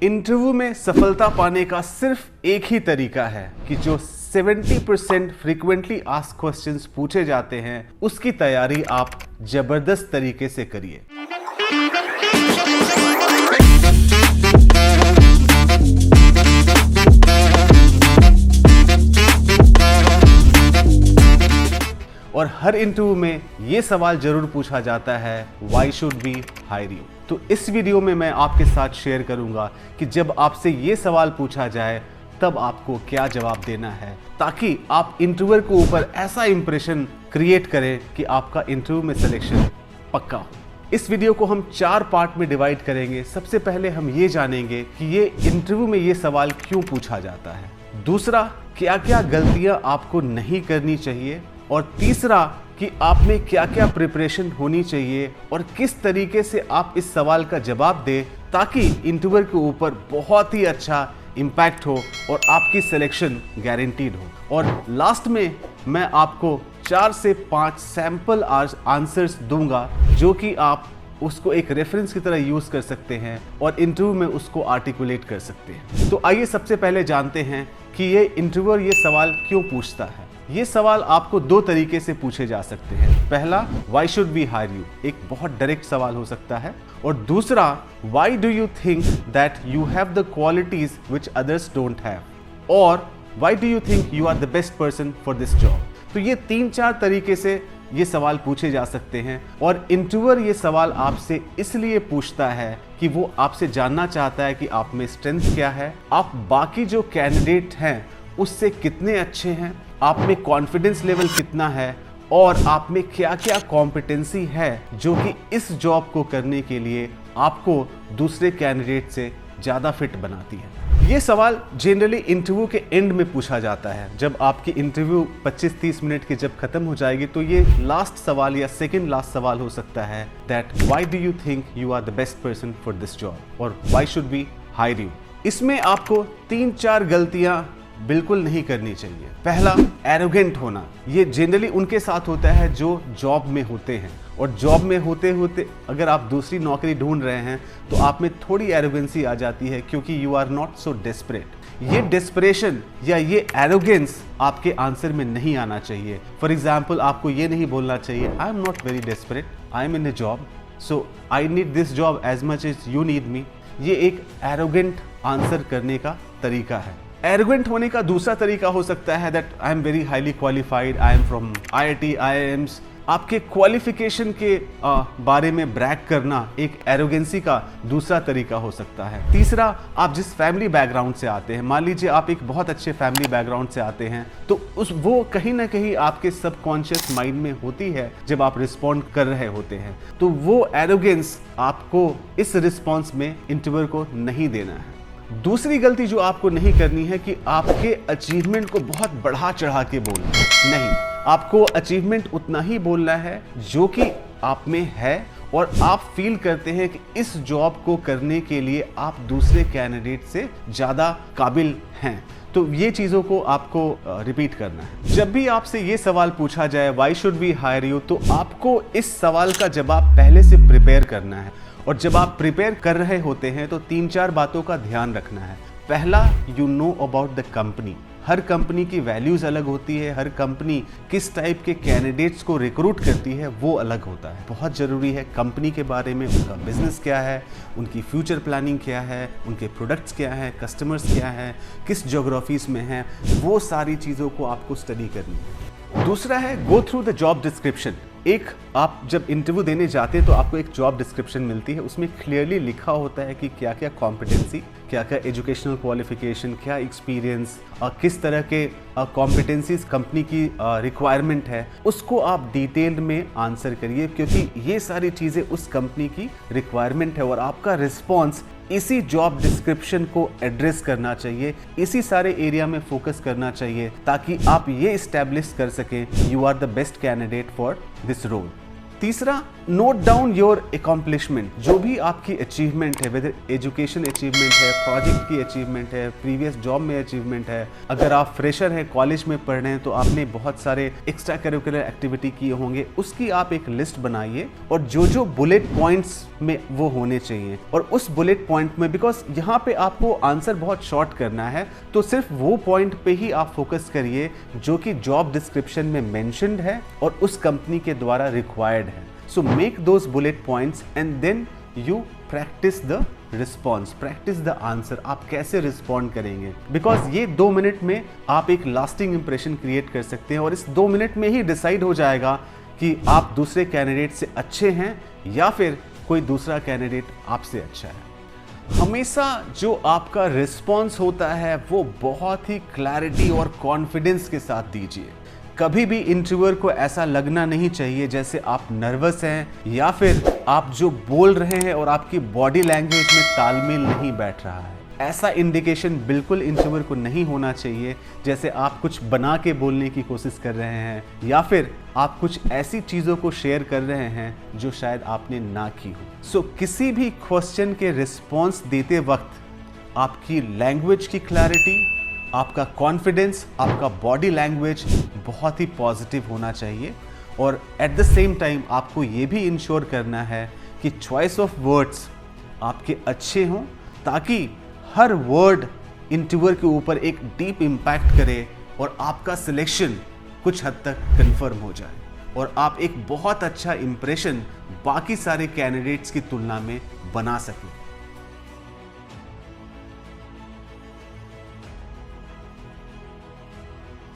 Interview में सफलता पाने का सिर्फ एक ही तरीका है कि जो 70% फ्रीक्वेंटली आस्क्ड क्वेश्चंस पूछे जाते हैं उसकी तैयारी आप जबरदस्त तरीके से करिए। और हर इंटरव्यू में ये सवाल जरूर पूछा जाता है, why should we hire you. तो इस वीडियो में मैं आपके साथ शेयर करूंगा कि जब आपसे ये सवाल पूछा जाए तब आपको क्या जवाब देना है, ताकि आप इंटरव्यूअर के ऊपर ऐसा इंप्रेशन क्रिएट करें कि आपका इंटरव्यू में सिलेक्शन पक्का हो। इस वीडियो को हम 4 पार्ट में डिवाइड करेंगे। सबसे पहले हम ये जानेंगे कि ये इंटरव्यू में ये सवाल क्यों पूछा जाता है, दूसरा क्या क्या गलतियां आपको नहीं करनी चाहिए, और तीसरा कि आप में क्या क्या प्रिपरेशन होनी चाहिए और किस तरीके से आप इस सवाल का जवाब दें ताकि इंटरव्यूअर के ऊपर बहुत ही अच्छा इम्पैक्ट हो और आपकी सिलेक्शन गारंटीड हो। और लास्ट में मैं आपको 4 से 5 सैंपल आंसर्स दूंगा जो कि आप उसको एक रेफरेंस की तरह यूज कर सकते हैं और इंटरव्यू में उसको आर्टिकुलेट कर सकते हैं। तो आइए सबसे पहले जानते हैं कि ये इंटरव्यूअर ये सवाल क्यों पूछता है। ये सवाल आपको 2 तरीके से पूछे जा सकते हैं। पहला, why should we hire you, एक बहुत डायरेक्ट सवाल हो सकता है, और दूसरा, why do you think that you have the qualities which others don't have, और why do you think you are the best person for this job. तो ये 3-4 तरीके से ये सवाल पूछे जा सकते हैं और इंटरव्यूअर ये सवाल आपसे इसलिए पूछता है कि वो आपसे जानना चाहता है कि आप में स्ट्रेंथ क्या है, आप बाकी जो कैंडिडेट हैं उससे कितने अच्छे हैं, आप में कॉन्फिडेंस लेवल कितना है, और आप में क्या क्या कॉम्पिटेंसी है जो कि इस जॉब को करने के लिए आपको दूसरे कैंडिडेट से ज़्यादा फिट बनाती है। ये सवाल जनरली इंटरव्यू के एंड में पूछा जाता है। जब आपकी इंटरव्यू 25-30 मिनट की जब खत्म हो जाएगी तो ये लास्ट सवाल या सेकंड लास्ट सवाल हो सकता है, that why do you think you are the best person for this job, और why should we hire you. इसमें आपको 3-4 गलतियां बिल्कुल नहीं करनी चाहिए। पहला, एरोगेंट होना। ये जनरली उनके साथ होता है जो जॉब में होते हैं, और जॉब में होते होते अगर आप दूसरी नौकरी ढूंढ रहे हैं तो आप में थोड़ी एरोगेंसी आ जाती है क्योंकि you are not so desperate. ये डेस्परेशन या ये एरोगेंस आपके आंसर में नहीं आना चाहिए। फॉर एग्जाम्पल, आपको ये नहीं बोलना चाहिए, I am not very desperate, I am in a job, so I need this job as much as you need me. ये एक एरोगेंट आंसर करने का तरीका है। एरोगेंट होने का दूसरा तरीका हो सकता है that I am very highly qualified, I am from IIT, IIMs। आपके क्वालिफिकेशन के बारे में ब्रैग करना एक एरोगेंसी का दूसरा तरीका हो सकता है। तीसरा, आप जिस फैमिली बैकग्राउंड से आते हैं, मान लीजिए आप एक बहुत अच्छे फैमिली बैकग्राउंड से आते हैं, तो वो कहीं ना कहीं आपके सबकॉन्शियस माइंड में होती है जब आप रिस्पॉन्ड कर रहे होते हैं, तो वो एरोगेंस आपको इस रिस्पॉन्स में इंटरव्यूअर को नहीं देना है। दूसरी गलती जो आपको नहीं करनी है कि आपके अचीवमेंट को बहुत बढ़ा चढ़ा के बोलना नहीं। आपको अचीवमेंट उतना ही बोलना है जो कि आप में है और आप फील करते हैं कि इस जॉब को करने के लिए आप दूसरे कैंडिडेट से ज़्यादा काबिल हैं। तो ये चीज़ों को आपको रिपीट करना है। जब भी आपसे ये सवाल पूछा जाए, why should we hire you, तो आपको इस सवाल का जवाब पहले से प्रिपेयर करना है। और जब आप प्रिपेयर कर रहे होते हैं तो 3-4 बातों का ध्यान रखना है। पहला, you know about the company. Her company की वैल्यूज़ अलग होती है, हर कंपनी किस टाइप के कैंडिडेट्स को रिक्रूट करती है वो अलग होता है। बहुत ज़रूरी है कंपनी के बारे में, उनका बिजनेस क्या है, उनकी फ्यूचर प्लानिंग क्या है, उनके प्रोडक्ट्स क्या हैं, कस्टमर्स क्या हैं, किस ज्योग्राफीज़ में हैं, वो सारी चीज़ों को आपको स्टडी करनी है। दूसरा है, go through the job description. एक, आप जब इंटरव्यू देने जाते हैं तो आपको एक जॉब डिस्क्रिप्शन मिलती है, उसमें क्लियरली लिखा होता है कि क्या क्या कॉम्पिटेंसी, क्या क्या एजुकेशनल क्वालिफिकेशन, क्या एक्सपीरियंस और किस तरह के कॉम्पिटेंसीज कंपनी की रिक्वायरमेंट है, उसको आप डिटेल में आंसर करिए, क्योंकि ये सारी चीज़ें उस कंपनी की रिक्वायरमेंट है और आपका रिस्पॉन्स इसी जॉब डिस्क्रिप्शन को एड्रेस करना चाहिए, इसी सारे एरिया में फोकस करना चाहिए, ताकि आप ये इस्टेब्लिश कर सकें you are the best candidate for this role. तीसरा, नोट डाउन योर अकॉम्प्लिशमेंट, जो भी आपकी अचीवमेंट है, वेदर एजुकेशन अचीवमेंट है, प्रोजेक्ट की अचीवमेंट है, प्रीवियस जॉब में अचीवमेंट है, अगर आप फ्रेशर हैं, कॉलेज में पढ़ रहे हैं तो आपने बहुत सारे एक्स्ट्रा करिकुलर एक्टिविटी किए होंगे, उसकी आप एक लिस्ट बनाइए और जो जो बुलेट पॉइंट्स में वो होने चाहिए। और उस बुलेट पॉइंट में, बिकॉज यहाँ पे आपको आंसर बहुत शॉर्ट करना है, तो सिर्फ वो पॉइंट पे ही आप फोकस करिए जो कि जॉब डिस्क्रिप्शन में मेंशन्ड है और उस कंपनी के द्वारा रिक्वायर्ड है। So make those bullet points and then you practice the response, practice the answer. आप कैसे रिस्पॉन्ड करेंगे, बिकॉज ये 2 मिनट में आप एक लास्टिंग इंप्रेशन क्रिएट कर सकते हैं और इस 2 मिनट में ही डिसाइड हो जाएगा कि आप दूसरे कैंडिडेट से अच्छे हैं या फिर कोई दूसरा कैंडिडेट आपसे अच्छा है। हमेशा जो आपका रिस्पॉन्स होता है वो बहुत ही क्लैरिटी और कॉन्फिडेंस के साथ दीजिए। कभी भी इंटरव्यूअर को ऐसा लगना नहीं चाहिए जैसे आप नर्वस हैं या फिर आप जो बोल रहे हैं और आपकी बॉडी लैंग्वेज में तालमेल नहीं बैठ रहा है। ऐसा इंडिकेशन बिल्कुल इंटरव्यूअर को नहीं होना चाहिए जैसे आप कुछ बना के बोलने की कोशिश कर रहे हैं या फिर आप कुछ ऐसी चीज़ों को शेयर कर रहे हैं जो शायद आपने ना की हो। सो किसी भी क्वेश्चन के रिस्पॉन्स देते वक्त आपकी लैंग्वेज की क्लैरिटी, आपका कॉन्फिडेंस, आपका बॉडी लैंग्वेज बहुत ही पॉजिटिव होना चाहिए। और एट द सेम टाइम आपको ये भी इंश्योर करना है कि चॉइस ऑफ वर्ड्स आपके अच्छे हों ताकि हर वर्ड इंटरव्यूअर के ऊपर एक डीप इम्पैक्ट करे और आपका सिलेक्शन कुछ हद तक कंफर्म हो जाए और आप एक बहुत अच्छा इंप्रेशन बाकी सारे कैंडिडेट्स की तुलना में बना सकें।